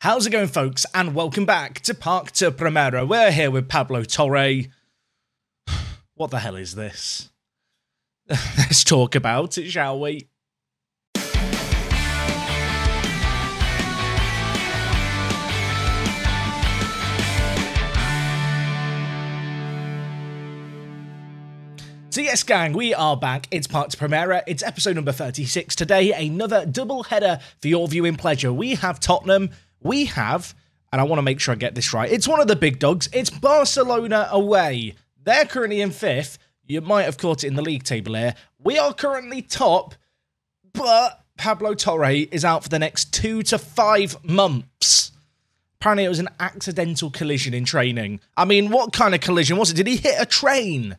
How's it going, folks? And welcome back to Park to Primera. We're here with Pablo Torre. What the hell is this? Let's talk about it, shall we? So yes, gang, we are back. It's Park to Primera. It's episode number 36. Today, another double header for your viewing pleasure. We have Tottenham. We have, and I want to make sure I get this right, it's one of the big dogs. It's Barcelona away. They're currently in 5th. You might have caught it in the league table here. We are currently top, but Pablo Torre is out for the next 2 to 5 months. Apparently it was an accidental collision in training. I mean, what kind of collision was it? Did he hit a train?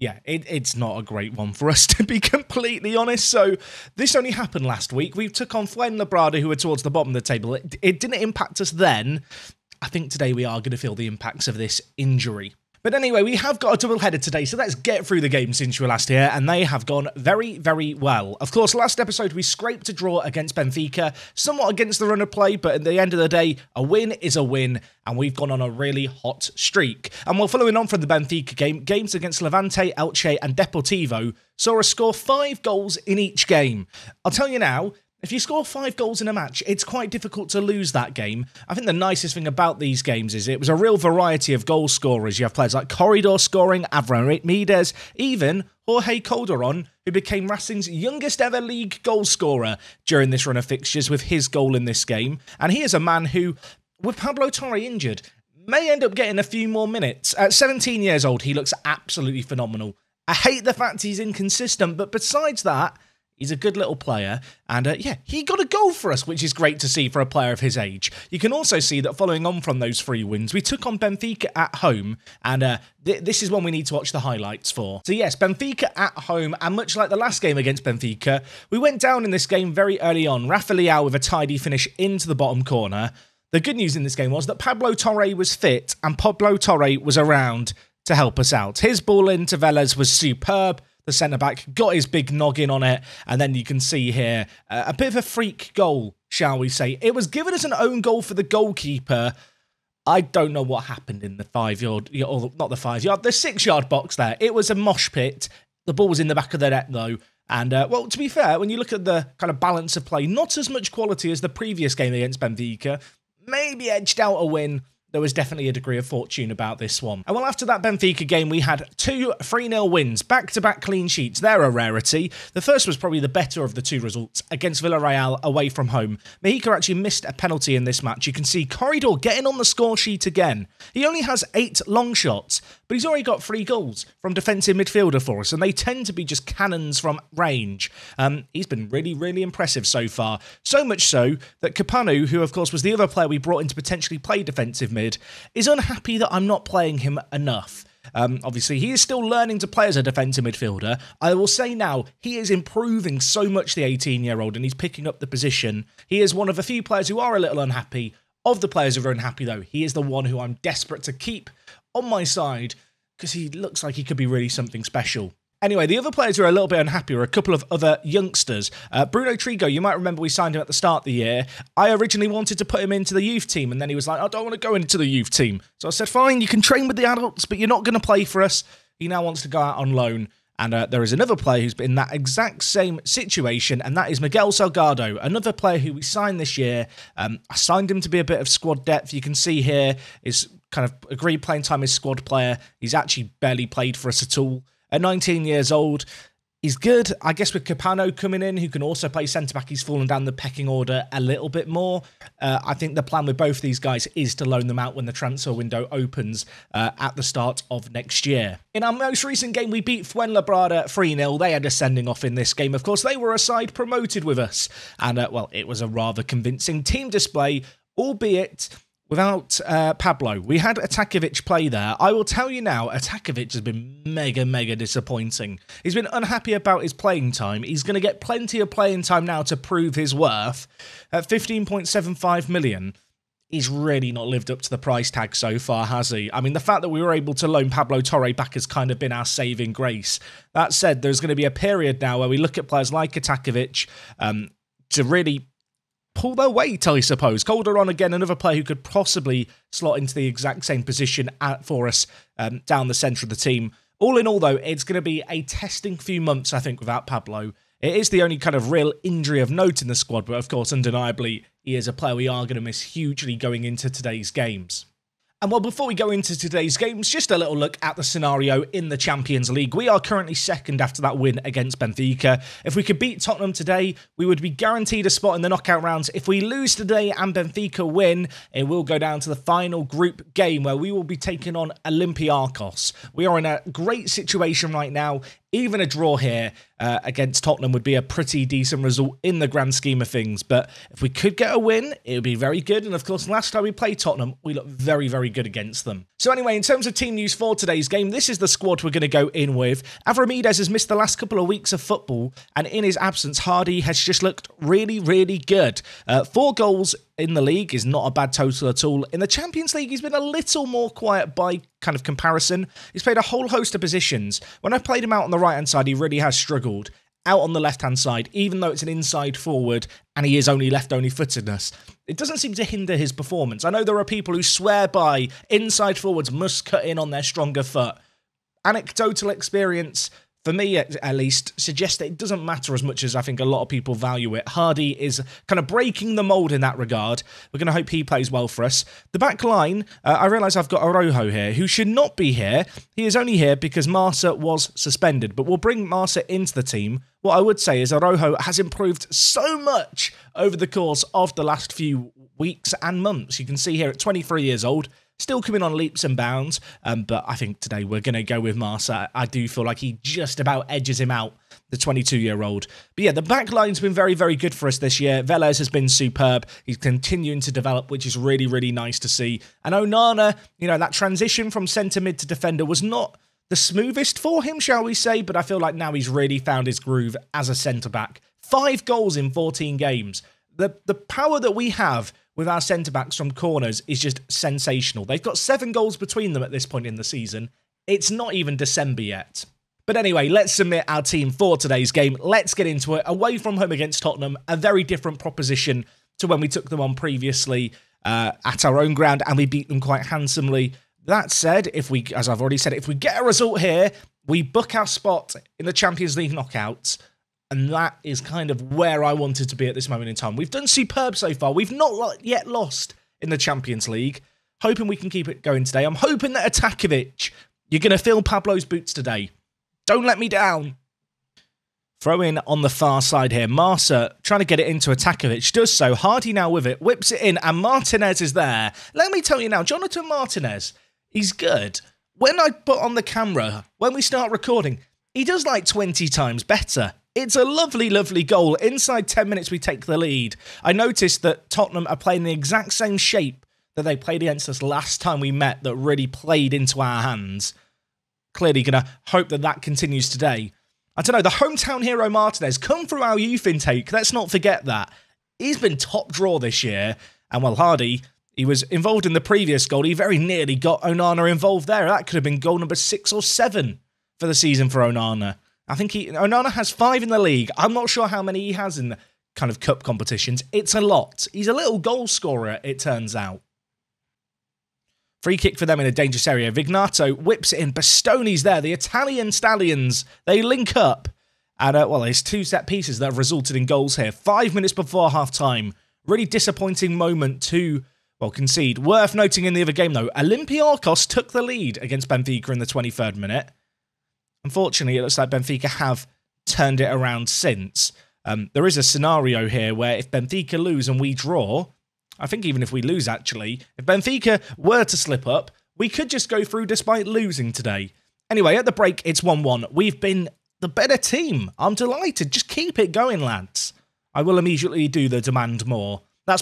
Yeah, it's not a great one for us, to be completely honest. So this only happened last week. We took on Fuenlabrada, who were towards the bottom of the table. It didn't impact us then. I think today we are going to feel the impacts of this injury. But anyway, we have got a double-header today, so let's get through the games since you were last here, and they have gone very, very well. Of course, last episode we scraped a draw against Benfica, somewhat against the run of play, but at the end of the day, a win is a win, and we've gone on a really hot streak. And while following on from the Benfica game, games against Levante, Elche, and Deportivo saw us score 5 goals in each game. I'll tell you now, if you score 5 goals in a match, it's quite difficult to lose that game. I think the nicest thing about these games is it was a real variety of goal scorers. You have players like Corridor scoring, Avram Mides, even Jorge Calderon, who became Racing's youngest ever league goal scorer during this run of fixtures with his goal in this game. And he is a man who, with Pablo Torre injured, may end up getting a few more minutes. At 17 years old, he looks absolutely phenomenal. I hate the fact he's inconsistent, but besides that, he's a good little player, and yeah, he got a goal for us, which is great to see for a player of his age. You can also see that following on from those 3 wins, we took on Benfica at home, and this is one we need to watch the highlights for. So yes, Benfica at home, and much like the last game against Benfica, we went down in this game very early on. Rafa Leao with a tidy finish into the bottom corner. The good news in this game was that Pablo Torre was fit, and Pablo Torre was around to help us out. His ball into Vélez was superb. The centre-back got his big noggin on it, and then you can see here a bit of a freak goal, shall we say. It was given as an own goal for the goalkeeper. I don't know what happened in the 5-yard, or not the 5-yard, the 6-yard box there. It was a mosh pit. The ball was in the back of the net, though. And, well, to be fair, when you look at the kind of balance of play, not as much quality as the previous game against Benfica, maybe edged out a win. There was definitely a degree of fortune about this one. And well, after that Benfica game, we had 2 3-0 wins, back-to-back clean sheets. They're a rarity. The first was probably the better of the 2 results against Villarreal away from home. Mexico actually missed a penalty in this match. You can see Corridor getting on the score sheet again. He only has 8 long shots, but he's already got 3 goals from defensive midfielder for us, and they tend to be just cannons from range. He's been really, really impressive so far. So much so that Capanu, who of course was the other player we brought in to potentially play defensive mid, is unhappy that I'm not playing him enough. Obviously, he is still learning to play as a defensive midfielder. I will say now, he is improving so much, the 18-year-old, and he's picking up the position. He is one of a few players who are a little unhappy. Of the players who are unhappy, though, he is the one who I'm desperate to keep on my side because he looks like he could be really something special. Anyway, the other players who are a little bit unhappy are a couple of other youngsters. Bruno Trigo, you might remember we signed him at the start of the year. I originally wanted to put him into the youth team, and then he was like, I don't want to go into the youth team. So I said, fine, you can train with the adults, but you're not going to play for us. He now wants to go out on loan. And there is another player who's been in that exact same situation, and that is Miguel Salgado, another player who we signed this year. I signed him to be a bit of squad depth. You can see here is kind of agreed playing time as squad player. He's actually barely played for us at all. At 19 years old, he's good. I guess with Capano coming in, who can also play centre-back, he's fallen down the pecking order a little bit more. I think the plan with both these guys is to loan them out when the transfer window opens at the start of next year. In our most recent game, we beat Fuenlabrada 3-0. They had a sending off in this game. Of course, they were a side promoted with us. And, well, it was a rather convincing team display, albeit without Pablo. We had Atakovic play there. I will tell you now, Atakovic has been mega disappointing. He's been unhappy about his playing time. He's going to get plenty of playing time now to prove his worth. At 15.75 million, he's really not lived up to the price tag so far, has he? I mean, the fact that we were able to loan Pablo Torre back has kind of been our saving grace. That said, there's going to be a period now where we look at players like Atakovic to really pull their weight, I suppose. Calderon, again, another player who could possibly slot into the exact same position for us down the centre of the team. All in all, though, it's going to be a testing few months, I think, without Pablo. It is the only kind of real injury of note in the squad, but of course, undeniably, he is a player we are going to miss hugely going into today's games. And well, before we go into today's games, just a little look at the scenario in the Champions League. We are currently second after that win against Benfica. If we could beat Tottenham today, we would be guaranteed a spot in the knockout rounds. If we lose today and Benfica win, it will go down to the final group game where we will be taking on Olympiacos. We are in a great situation right now. Even a draw here against Tottenham would be a pretty decent result in the grand scheme of things. But if we could get a win, it would be very good. And of course, last time we played Tottenham, we looked very, very good against them. So anyway, in terms of team news for today's game, this is the squad we're going to go in with. Avramidis has missed the last couple of weeks of football. And in his absence, Hardy has just looked really, really good. 4 goals in the league is not a bad total at all. In the Champions League, he's been a little more quiet by kind of comparison. He's played a whole host of positions. When I played him out on the right-hand side, he really has struggled. Out on the left-hand side, even though it's an inside forward and he is only left-only-footedness, it doesn't seem to hinder his performance. I know there are people who swear by inside forwards must cut in on their stronger foot. Anecdotal experience, for me at least, suggests that it doesn't matter as much as I think a lot of people value it. Hardy is kind of breaking the mould in that regard. We're going to hope he plays well for us. The back line, I realise I've got Araujo here, who should not be here. He is only here because Marca was suspended, but we'll bring Marca into the team. What I would say is Araujo has improved so much over the course of the last few weeks and months. You can see here at 23 years old, still coming on leaps and bounds, but I think today we're going to go with Marca. I do feel like he just about edges him out, the 22-year-old. But yeah, the back line's been very, very good for us this year. Velez has been superb. He's continuing to develop, which is really, really nice to see. And Onana, that transition from centre mid to defender was not the smoothest for him, shall we say, but I feel like now he's really found his groove as a centre-back. 5 goals in 14 games. The power that we have with our centre-backs from corners is just sensational. They've got 7 goals between them at this point in the season. It's not even December yet. But anyway, let's submit our team for today's game. Let's get into it. Away from home against Tottenham, a very different proposition to when we took them on previously at our own ground, and we beat them quite handsomely. That said, as I've already said, if we get a result here, we book our spot in the Champions League knockouts. And that is kind of where I wanted to be at this moment in time. We've done superb so far. We've not yet lost in the Champions League. Hoping we can keep it going today. I'm hoping that Atakovic, you're going to fill Pablo's boots today. Don't let me down. Throw in on the far side here. Marca trying to get it into Atakovic. Does so. Hardy now with it. Whips it in. And Martinez is there. Let me tell you now, Jonathan Martinez, he's good. When I put on the camera, when we start recording, he does like 20 times better. It's a lovely, lovely goal. Inside 10 minutes, we take the lead. I noticed that Tottenham are playing the exact same shape that they played against us last time we met that really played into our hands. Clearly going to hope that that continues today. I don't know, the hometown hero Martinez, come through our youth intake. Let's not forget that. He's been top draw this year. And while Hardy, he was involved in the previous goal. He very nearly got Onana involved there. That could have been goal number 6 or 7 for the season for Onana. I think Onana has 5 in the league. I'm not sure how many he has in the kind of cup competitions. It's a lot. He's a little goal scorer, it turns out. Free kick for them in a dangerous area. Vignato whips it in. Bastoni's there. The Italian Stallions, they link up. And, there's 2 set pieces that have resulted in goals here. 5 minutes before half-time. Really disappointing moment to, concede. Worth noting in the other game, though, Olympiacos took the lead against Benfica in the 23rd minute. Unfortunately, it looks like Benfica have turned it around since. There is a scenario here where if Benfica lose and we draw, I think even if we lose actually, if Benfica were to slip up, we could just go through despite losing today. Anyway, at the break, it's 1-1. We've been the better team. I'm delighted. Just keep it going, lads. I will immediately do the demand more. That's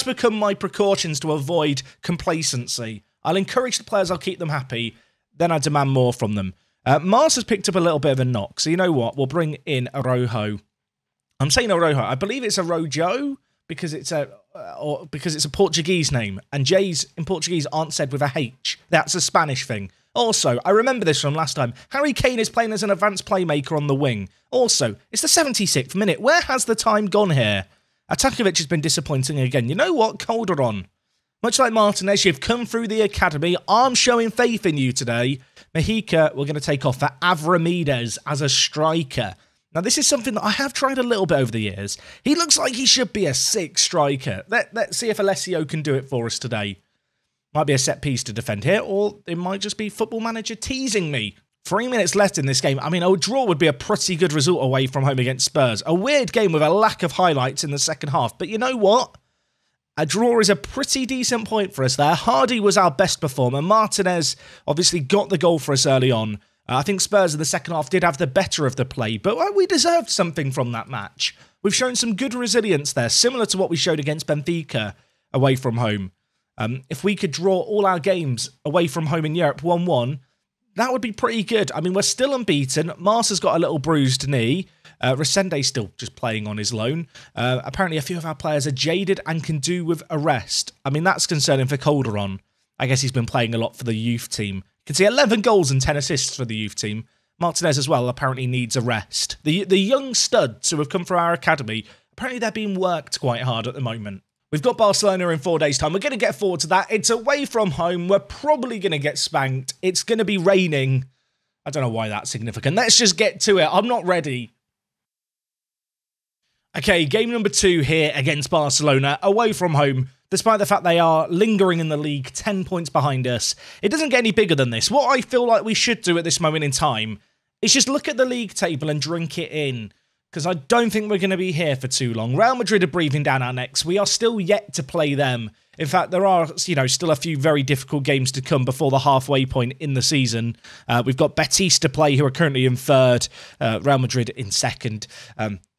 become my precautions to avoid complacency. I'll encourage the players, I'll keep them happy, then I demand more from them. Mars has picked up a little bit of a knock, so you know what? We'll bring in Araujo. I'm saying Araujo. I believe it's Araujo because it's a Portuguese name, and J's in Portuguese aren't said with a H. That's a Spanish thing. Also, I remember this from last time. Harry Kane is playing as an advanced playmaker on the wing. Also, it's the 76th minute. Where has the time gone here? Atakovic has been disappointing again. You know what, Calderon? Much like Martinez, you've come through the academy. I'm showing faith in you today. Mojica, we're going to take off for Avramides as a striker. Now, this is something that I have tried a little bit over the years. He looks like he should be a 6 striker. Let's see if Alessio can do it for us today. Might be a set piece to defend here, or it might just be Football Manager teasing me. 3 minutes left in this game. I mean, a draw would be a pretty good result away from home against Spurs. A weird game with a lack of highlights in the second half. But you know what? A draw is a pretty decent point for us there. Hardy was our best performer. Martinez obviously got the goal for us early on. I think Spurs in the second half did have the better of the play, but we deserved something from that match. We've shown some good resilience there, similar to what we showed against Benfica away from home. If we could draw all our games away from home in Europe 1-1, that would be pretty good. I mean, we're still unbeaten. Mars has got a little bruised knee. Resende's still just playing on his loan. Apparently, a few of our players are jaded and can do with a rest. I mean, that's concerning for Calderon. I guess he's been playing a lot for the youth team. You can see 11 goals and 10 assists for the youth team. Martinez as well apparently needs a rest. The young studs who have come from our academy, apparently they're being worked quite hard at the moment. We've got Barcelona in 4 days' time. We're going to get forward to that. It's away from home. We're probably going to get spanked. It's going to be raining. I don't know why that's significant. Let's just get to it. I'm not ready. Okay, game number 2 here against Barcelona, away from home. Despite the fact they are lingering in the league, 10 points behind us. It doesn't get any bigger than this. What I feel like we should do at this moment in time is just look at the league table and drink it in, because I don't think we're going to be here for too long. Real Madrid are breathing down our necks. We are still yet to play them. In fact, there are, still a few very difficult games to come before the halfway point in the season. We've got Betis to play, who are currently in 3rd, Real Madrid in 2nd.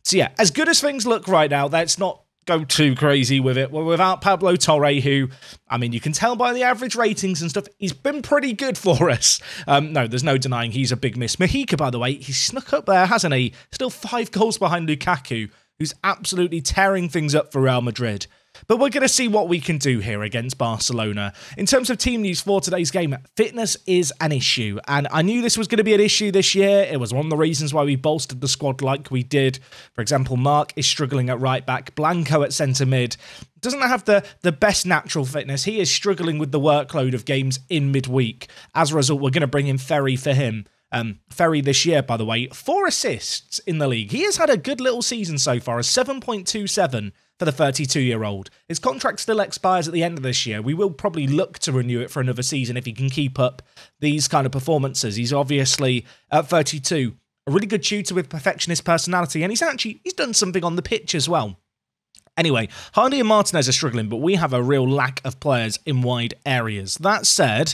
So yeah, as good as things look right now, let's not go too crazy with it. We're without Pablo Torre, who, I mean, you can tell by the average ratings and stuff, he's been pretty good for us. No, there's no denying he's a big miss. Mojica, by the way, he's snuck up there, hasn't he? Still 5 goals behind Lukaku, who's absolutely tearing things up for Real Madrid. But we're going to see what we can do here against Barcelona. In terms of team news for today's game, fitness is an issue. And I knew this was going to be an issue this year. It was one of the reasons why we bolstered the squad like we did. For example, Mark is struggling at right back. Blanco at centre mid. Doesn't have the best natural fitness. He is struggling with the workload of games in midweek. As a result, we're going to bring in Ferry for him. Ferry this year, by the way, 4 assists in the league. He has had a good little season so far, a 7.27 for the 32-year-old. His contract still expires at the end of this year. We will probably look to renew it for another season if he can keep up these kind of performances. He's obviously, at 32, a really good shooter with perfectionist personality, and he's done something on the pitch as well. Anyway, Hardy and Martinez are struggling, but we have a real lack of players in wide areas. That said,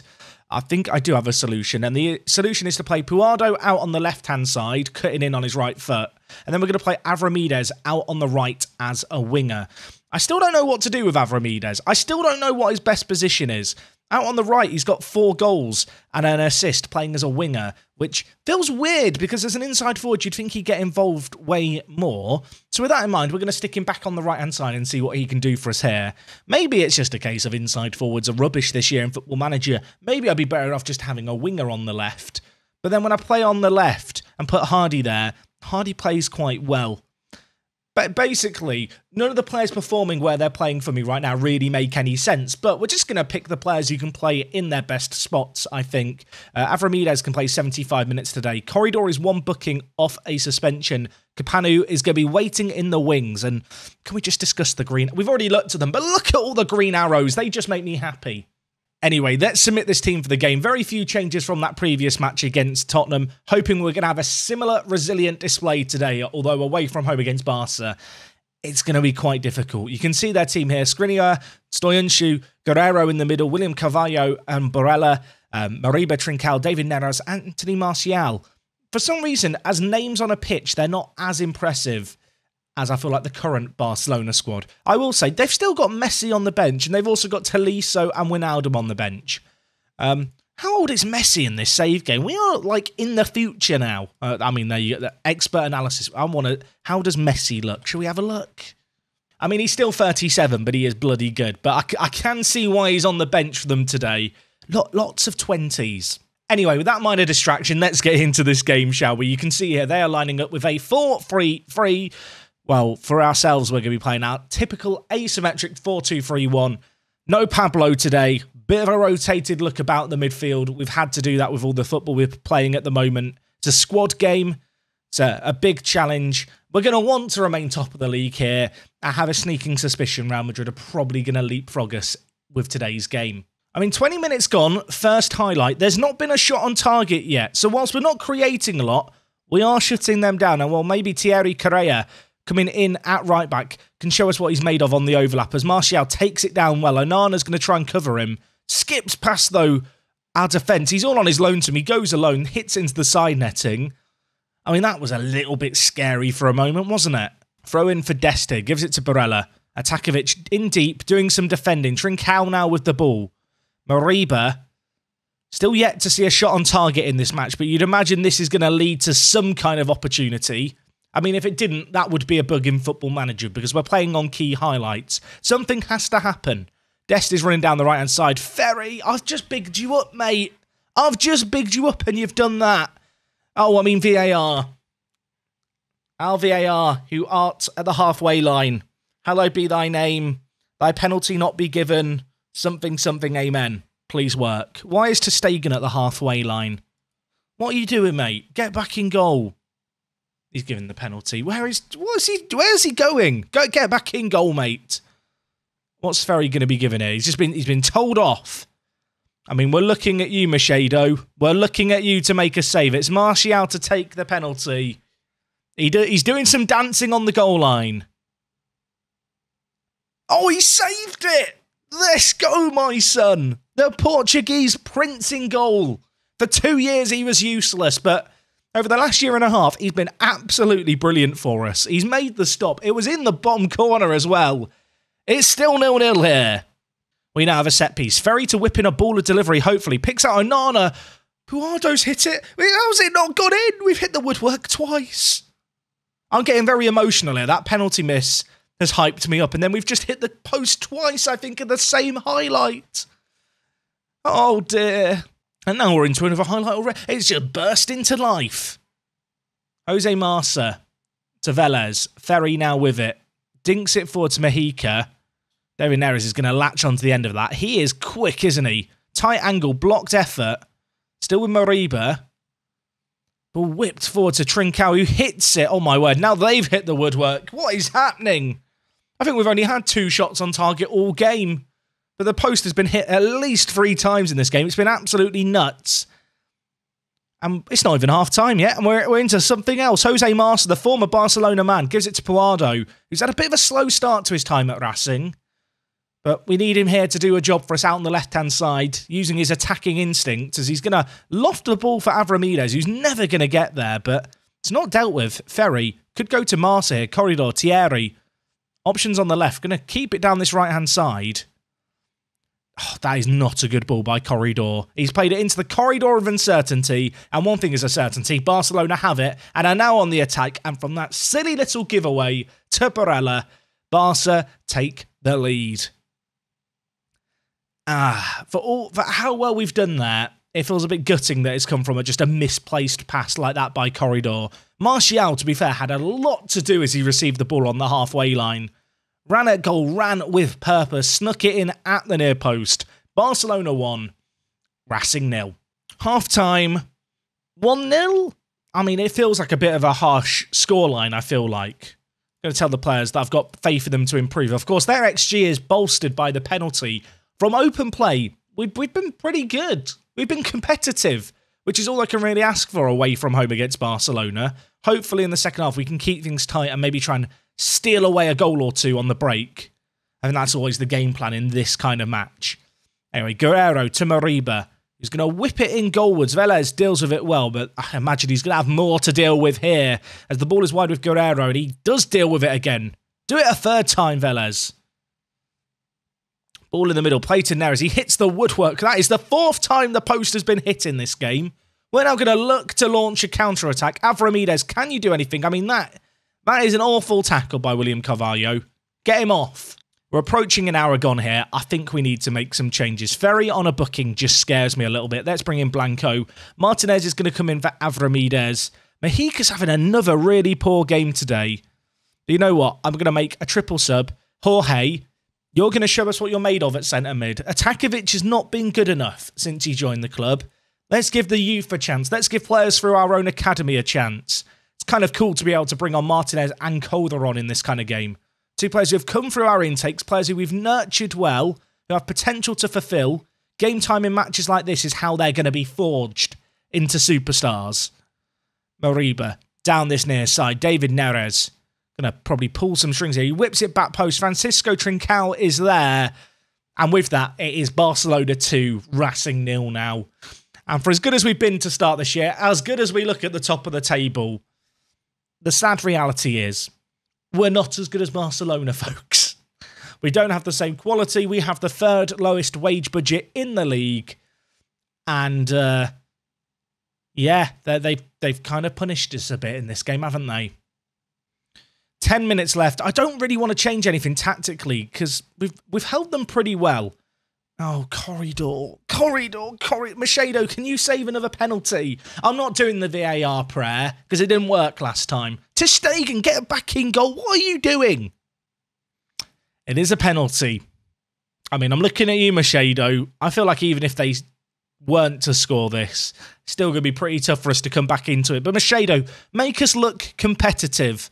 I think I do have a solution, and the solution is to play Puado out on the left-hand side, cutting in on his right foot, and then we're going to play Avramides out on the right as a winger. I still don't know what to do with Avramides. I still don't know what his best position is. Out on the right, he's got 4 goals and an assist playing as a winger, which feels weird because as an inside forward, you'd think he'd get involved way more. So with that in mind, we're going to stick him back on the right-hand side and see what he can do for us here. Maybe it's just a case of inside forwards are rubbish this year in Football Manager. Maybe I'd be better off just having a winger on the left. But then when I play on the left and put Hardy there, Hardy plays quite well. But basically, none of the players performing where they're playing for me right now really make any sense. But we're just going to pick the players who can play in their best spots, I think. Avramides can play 75 minutes today. Corridor is 1 booking off a suspension. Capanu is going to be waiting in the wings. And can we just discuss the green? We've already looked at them, but look at all the green arrows. They just make me happy. Anyway, let's submit this team for the game. Very few changes from that previous match against Tottenham. Hoping we're going to have a similar resilient display today, although away from home against Barca, it's going to be quite difficult. You can see their team here. Skriniar, Stoyanshu, Guerrero in the middle, William Carvalho and Borrella, Mariba Trincao, David Neres, Anthony Martial. For some reason, as names on a pitch, they're not as impressive as I feel like the current Barcelona squad. I will say, they've still got Messi on the bench, and they've also got Tolisso and Wijnaldum on the bench. How old is Messi in this save game? We are, like, in the future now. I mean, there you get the expert analysis. How does Messi look? Shall we have a look? I mean, he's still 37, but he is bloody good. But I can see why he's on the bench for them today. Lots of 20s. Anyway, with that minor distraction, let's get into this game, shall we? You can see here, they are lining up with a 4-3-3, Well, for ourselves, we're going to be playing our typical asymmetric 4-2-3-1. No Pablo today. Bit of a rotated look about the midfield. We've had to do that with all the football we're playing at the moment. It's a squad game. It's a big challenge. We're going to want to remain top of the league here. I have a sneaking suspicion Real Madrid are probably going to leapfrog us with today's game. I mean, 20 minutes gone, first highlight. There's not been a shot on target yet. So whilst we're not creating a lot, we are shutting them down. And well, maybe Thierry Correa coming in at right back can show us what he's made of on the overlap as Martial takes it down well. Onana's going to try and cover him. Skips past, though, our defence. He's all on his lonesome. He goes alone, hits into the side netting. I mean, that was a little bit scary for a moment, wasn't it? Throw in for Deste, gives it to Barella. Atakovic in deep, doing some defending. Trincao now with the ball. Mariba, still yet to see a shot on target in this match, but you'd imagine this is going to lead to some kind of opportunity. I mean, if it didn't, that would be a bug in Football Manager because we're playing on key highlights. Something has to happen. Dest is running down the right-hand side. Ferry, I've just bigged you up, mate. I've just bigged you up and you've done that. Oh, I mean VAR. Our VAR, who art at the halfway line. Hallowed be thy name. Thy penalty not be given. Something, something, amen. Please work. Why is ter Stegen at the halfway line? What are you doing, mate? Get back in goal. He's given the penalty. Where's he going? Get back in goal, mate. What's Ferry going to be given here? He's been told off. I mean, we're looking at you, Machado. We're looking at you to make a save. It's Martial to take the penalty. He's doing some dancing on the goal line. Oh, he saved it. Let's go, my son. The Portuguese prince in goal. For 2 years, he was useless, but over the last year and a half, he's been absolutely brilliant for us. He's made the stop. It was in the bottom corner as well. It's still 0-0 here. We now have a set piece. Ferry to whip in a ball of delivery, hopefully. Picks out Onana. Puado's hit it. How's it not gone in? We've hit the woodwork twice. I'm getting very emotional here. That penalty miss has hyped me up. And then we've just hit the post twice, I think, in the same highlight. Oh, dear. And now we're into another highlight already. It's just burst into life. Jose Marsa to Velez. Ferry now with it. Dinks it forward to Mejica. David Neres is going to latch onto the end of that. He is quick, isn't he? Tight angle, blocked effort. Still with Mariba. Ball whipped forward to Trincao, who hits it. Oh, my word. Now they've hit the woodwork. What is happening? I think we've only had 2 shots on target all game. But the post has been hit at least 3 times in this game. It's been absolutely nuts. And it's not even half-time yet, and we're into something else. Jose Marsa, the former Barcelona man, gives it to Puado, who's had a bit of a slow start to his time at Racing. But we need him here to do a job for us out on the left-hand side, using his attacking instinct, as he's going to loft the ball for Avramides, who's never going to get there, but it's not dealt with. Ferry could go to Marsa here. Corridor, Thierry. Options on the left. Going to keep it down this right-hand side. Oh, that is not a good ball by Corridor. He's played it into the corridor of uncertainty, and one thing is a certainty, Barcelona have it, and are now on the attack, and from that silly little giveaway to Barella, Barca take the lead. For how well we've done that, it feels a bit gutting that it's come from just a misplaced pass like that by Corridor. Martial, to be fair, had a lot to do as he received the ball on the halfway line. Ran at goal, ran with purpose, snuck it in at the near post. Barcelona 1, Racing 0. Half-time, 1-0? I mean, it feels like a bit of a harsh scoreline, I feel like. I'm going to tell the players that I've got faith in them to improve. Of course, their XG is bolstered by the penalty. From open play, we've been pretty good. We've been competitive, which is all I can really ask for away from home against Barcelona. Hopefully in the second half we can keep things tight and maybe try and steal away a goal or 2 on the break. I think that's always the game plan in this kind of match. Anyway, Guerrero to Mariba. He's going to whip it in goalwards. Velez deals with it well, but I imagine he's going to have more to deal with here as the ball is wide with Guerrero, and he does deal with it again. Do it a 3rd time, Velez. Ball in the middle, play to Neres. He hits the woodwork. That is the 4th time the post has been hit in this game. We're now going to look to launch a counter-attack. Avramides, can you do anything? I mean, that is an awful tackle by William Carvalho. Get him off. We're approaching an hour gone here. I think we need to make some changes. Ferry on a booking just scares me a little bit. Let's bring in Blanco. Martinez is going to come in for Avramides. Mejica's having another really poor game today. But you know what? I'm going to make a triple sub. Jorge, you're going to show us what you're made of at centre mid. Atakovic has not been good enough since he joined the club. Let's give the youth a chance. Let's give players through our own academy a chance. It's kind of cool to be able to bring on Martinez and Calderon in this kind of game. Two players who have come through our intakes, players who we've nurtured well, who have potential to fulfill. Game time in matches like this is how they're going to be forged into superstars. Mariba, down this near side. David Neres, going to probably pull some strings here. He whips it back post. Francisco Trincao is there. And with that, it is Barcelona 2, Racing 0 now. And for as good as we've been to start this year, as good as we look at the top of the table, the sad reality is we're not as good as Barcelona, folks. We don't have the same quality. We have the third lowest wage budget in the league. And, yeah, they've kind of punished us a bit in this game, haven't they? 10 minutes left. I don't really want to change anything tactically because we've held them pretty well. Oh, Corridor. Machado, can you save another penalty? I'm not doing the VAR prayer because it didn't work last time. Ter Stegen, get back in goal. What are you doing? It is a penalty. I mean, I'm looking at you, Machado. I feel like even if they weren't to score this, it's still going to be pretty tough for us to come back into it. But Machado, make us look competitive.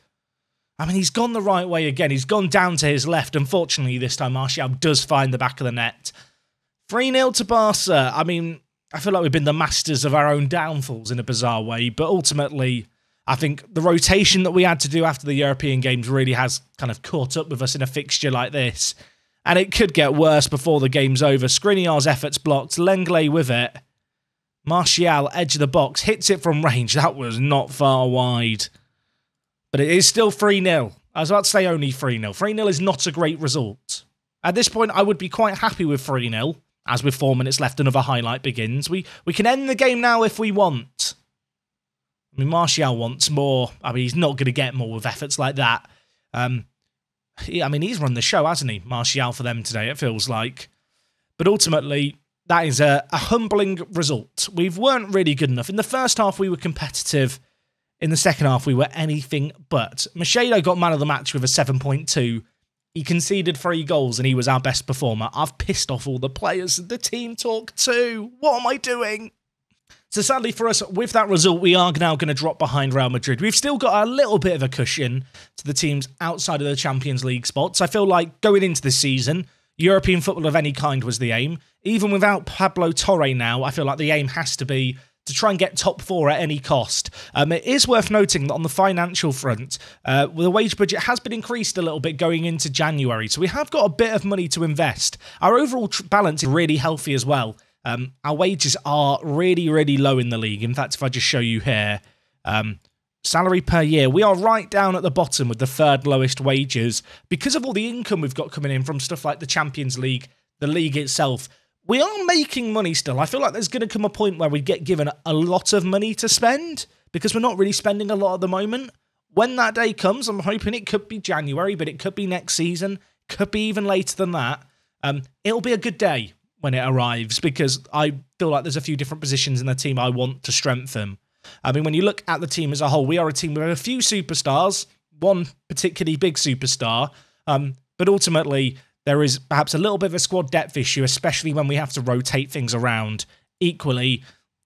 I mean, he's gone the right way again. He's gone down to his left. Unfortunately, this time Martial does find the back of the net. 3-0 to Barca. I mean, I feel like we've been the masters of our own downfalls in a bizarre way. But ultimately, I think the rotation that we had to do after the European games really has kind of caught up with us in a fixture like this. And it could get worse before the game's over. Skriniar's efforts blocked. Lenglet with it. Martial, edge of the box, hits it from range. That was not far wide. But it is still 3-0. I was about to say only 3-0. 3-0 is not a great result. At this point, I would be quite happy with 3-0. As with 4 minutes left, another highlight begins. We can end the game now if we want. I mean, Martial wants more. I mean, he's not going to get more with efforts like that. I mean, he's run the show, hasn't he? Martial for them today, it feels like. But ultimately, that is a humbling result. We weren't really good enough. In the first half, we were competitive. In the second half, we were anything but. Machado got man of the match with a 7.2. He conceded 3 goals and he was our best performer. I've pissed off all the players. The team talk too. What am I doing? So sadly for us, with that result, we are now going to drop behind Real Madrid. We've still got a little bit of a cushion to the teams outside of the Champions League spots. I feel like going into this season, European football of any kind was the aim. Even without Pablo Torre now, I feel like the aim has to be to try and get top 4 at any cost. It is worth noting that on the financial front, the wage budget has been increased a little bit going into January, so we have got a bit of money to invest. Our overall balance is really healthy as well. Our wages are really, really low in the league. In fact, if I just show you here, salary per year, we are right down at the bottom with the 3rd lowest wages because of all the income we've got coming in from stuff like the Champions League, the league itself. We are making money still. I feel like there's going to come a point where we get given a lot of money to spend because we're not really spending a lot at the moment. When that day comes, I'm hoping it could be January, but it could be next season, could be even later than that. It'll be a good day when it arrives because I feel like there's a few different positions in the team I want to strengthen. I mean, when you look at the team as a whole, we are a team with a few superstars, one particularly big superstar, but ultimately there is perhaps a little bit of a squad depth issue, especially when we have to rotate things around. Equally,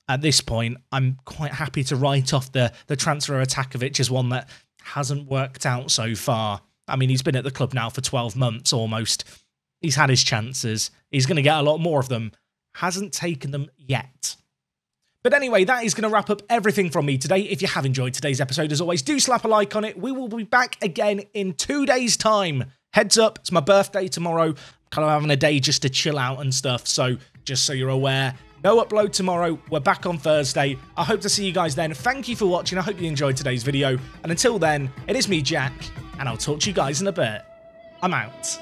at this point, I'm quite happy to write off the transfer of Atakovic as one that hasn't worked out so far. I mean, he's been at the club now for 12 months almost. He's had his chances. He's going to get a lot more of them. Hasn't taken them yet. But anyway, that is going to wrap up everything from me today. If you have enjoyed today's episode, as always, do slap a like on it. We will be back again in 2 days' time. Heads up, it's my birthday tomorrow. I'm kind of having a day just to chill out and stuff. So just so you're aware, no upload tomorrow. We're back on Thursday. I hope to see you guys then. Thank you for watching. I hope you enjoyed today's video. And until then, it is me, Jack, and I'll talk to you guys in a bit. I'm out.